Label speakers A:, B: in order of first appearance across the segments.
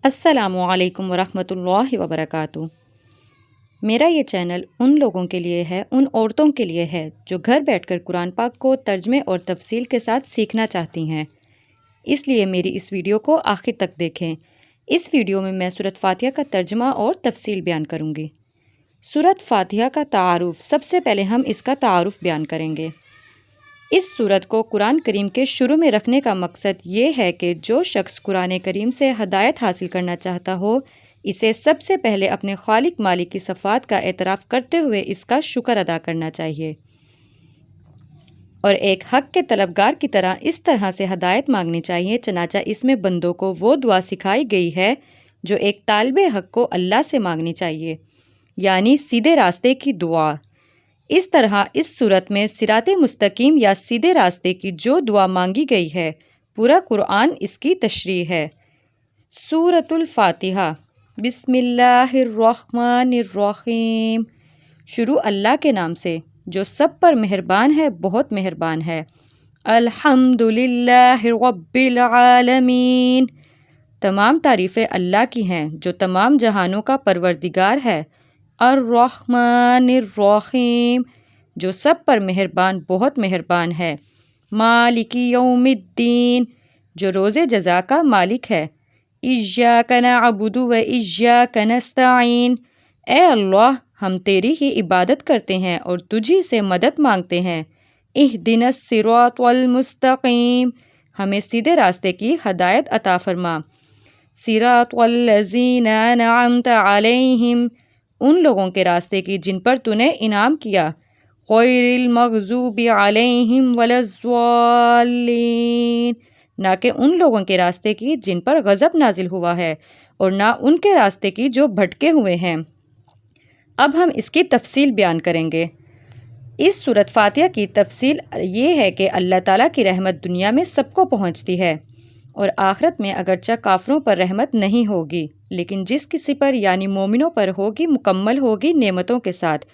A: السلام علیکم ورحمۃ اللہ وبرکاتہ۔ میرا یہ چینل ان لوگوں کے لیے ہے، ان عورتوں کے لیے ہے جو گھر بیٹھ کر قرآن پاک کو ترجمے اور تفصیل کے ساتھ سیکھنا چاہتی ہیں۔ اس لیے میری اس ویڈیو کو آخر تک دیکھیں۔ اس ویڈیو میں سورۃ فاتحہ کا ترجمہ اور تفصیل بیان کروں گی۔ سورۃ فاتحہ کا تعارف، سب سے پہلے ہم اس کا تعارف بیان کریں گے۔ اس سورت کو قرآن کریم کے شروع میں رکھنے کا مقصد یہ ہے کہ جو شخص قرآن کریم سے ہدایت حاصل کرنا چاہتا ہو، اسے سب سے پہلے اپنے خالق مالک کی صفات کا اعتراف کرتے ہوئے اس کا شکر ادا کرنا چاہیے، اور ایک حق کے طلبگار کی طرح سے ہدایت مانگنی چاہیے۔ چنانچہ اس میں بندوں کو وہ دعا سکھائی گئی ہے جو ایک طالب حق کو اللہ سے مانگنی چاہیے، یعنی سیدھے راستے کی دعا۔ اس طرح اس صورت میں صراط مستقیم یا سیدھے راستے کی جو دعا مانگی گئی ہے، پورا قرآن اس کی تشریح ہے۔ سورۃ الفاتحہ۔ بسم اللہ الرحمن الرحیم۔ شروع اللہ کے نام سے جو سب پر مہربان ہے، بہت مہربان ہے۔ الحمد للہ رب العالمین۔ تمام تعریفیں اللہ کی ہیں جو تمام جہانوں کا پروردگار ہے۔ الرحمن الرحیم، جو سب پر مہربان، بہت مہربان ہے۔ مالک یوم الدین، جو روز جزا کا مالک ہے۔ ایاک نعبد و ایاک نستعین، اے اللہ ہم تیری ہی عبادت کرتے ہیں اور تجھی سے مدد مانگتے ہیں۔ اہدنا الصراط المستقیم، ہمیں سیدھے راستے کی ہدایت عطا فرما۔ صراط الذین انعمت علیہم، ان لوگوں کے راستے کی جن پر تو نے انعام کیا۔ غیر المغضوب علیہم ولا الضالین، نہ کہ ان لوگوں کے راستے کی جن پر غضب نازل ہوا ہے، اور نہ ان کے راستے کی جو بھٹکے ہوئے ہیں۔ اب ہم اس کی تفصیل بیان کریں گے۔ اس سورۃ فاتحہ کی تفصیل یہ ہے کہ اللہ تعالیٰ کی رحمت دنیا میں سب کو پہنچتی ہے، اور آخرت میں اگرچہ کافروں پر رحمت نہیں ہوگی، لیکن جس کسی پر یعنی مومنوں پر ہوگی، مکمل ہوگی نعمتوں کے ساتھ،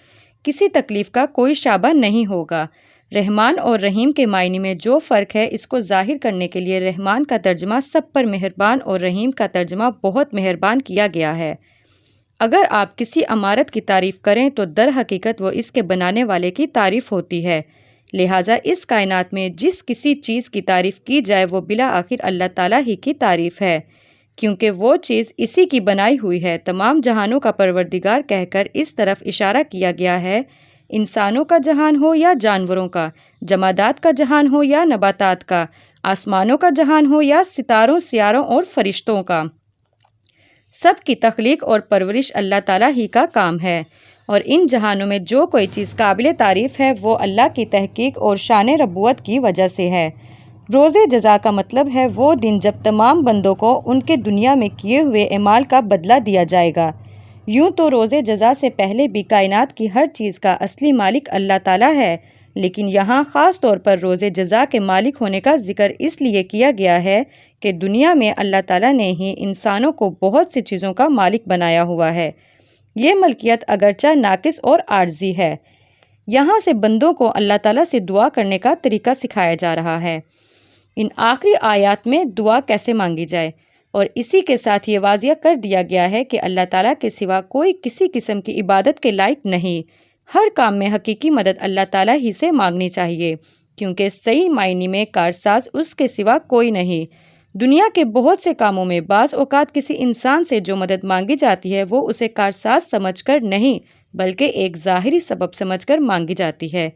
A: کسی تکلیف کا کوئی شائبہ نہیں ہوگا۔ رحمان اور رحیم کے معنی میں جو فرق ہے، اس کو ظاہر کرنے کے لیے رحمان کا ترجمہ سب پر مہربان اور رحیم کا ترجمہ بہت مہربان کیا گیا ہے۔ اگر آپ کسی عمارت کی تعریف کریں تو در حقیقت وہ اس کے بنانے والے کی تعریف ہوتی ہے، لہٰذا اس کائنات میں جس کسی چیز کی تعریف کی جائے وہ بالآخر اللہ تعالیٰ ہی کی تعریف ہے، کیونکہ وہ چیز اسی کی بنائی ہوئی ہے۔ تمام جہانوں کا پروردگار کہہ کر اس طرف اشارہ کیا گیا ہے، انسانوں کا جہان ہو یا جانوروں کا، جمادات کا جہان ہو یا نباتات کا، آسمانوں کا جہان ہو یا ستاروں، سیاروں اور فرشتوں کا، سب کی تخلیق اور پرورش اللہ تعالیٰ ہی کا کام ہے، اور ان جہانوں میں جو کوئی چیز قابل تعریف ہے وہ اللہ کی تحقیق اور شان ربوت کی وجہ سے ہے۔ روز جزا کا مطلب ہے وہ دن جب تمام بندوں کو ان کے دنیا میں کیے ہوئے اعمال کا بدلہ دیا جائے گا۔ یوں تو روز جزا سے پہلے بھی کائنات کی ہر چیز کا اصلی مالک اللہ تعالیٰ ہے، لیکن یہاں خاص طور پر روز جزا کے مالک ہونے کا ذکر اس لیے کیا گیا ہے کہ دنیا میں اللہ تعالیٰ نے ہی انسانوں کو بہت سی چیزوں کا مالک بنایا ہوا ہے۔ یہ ملکیت اگرچہ ناقص اور عارضی ہے۔ یہاں سے بندوں کو اللہ تعالیٰ سے دعا کرنے کا طریقہ سکھایا جا رہا ہے۔ ان آخری آیات میں دعا کیسے مانگی جائے، اور اسی کے ساتھ یہ واضح کر دیا گیا ہے کہ اللہ تعالیٰ کے سوا کوئی کسی قسم کی عبادت کے لائق نہیں۔ ہر کام میں حقیقی مدد اللہ تعالیٰ ہی سے مانگنی چاہیے، کیونکہ صحیح معنی میں کارساز اس کے سوا کوئی نہیں۔ دنیا کے بہت سے کاموں میں بعض اوقات کسی انسان سے جو مدد مانگی جاتی ہے وہ اسے کارساز سمجھ کر نہیں، بلکہ ایک ظاہری سبب سمجھ کر مانگی جاتی ہے۔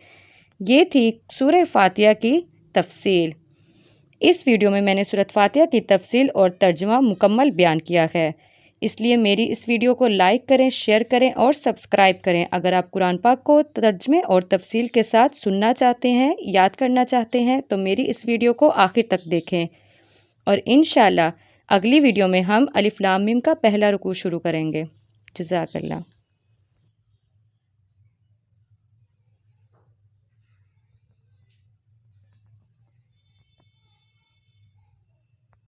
A: یہ تھی سورہ فاتحہ کی تفصیل۔ اس ویڈیو میں نے سورۃ فاتحہ کی تفصیل اور ترجمہ مکمل بیان کیا ہے، اس لیے میری اس ویڈیو کو لائک کریں، شیئر کریں اور سبسکرائب کریں۔ اگر آپ قرآن پاک کو ترجمے اور تفصیل کے ساتھ سننا چاہتے ہیں، یاد کرنا چاہتے ہیں، تو میری اس ویڈیو کو آخر تک دیکھیں، اور انشاءاللہ اگلی ویڈیو میں ہم الف لام میم کا پہلا رکوع شروع کریں گے۔ جزاک اللہ۔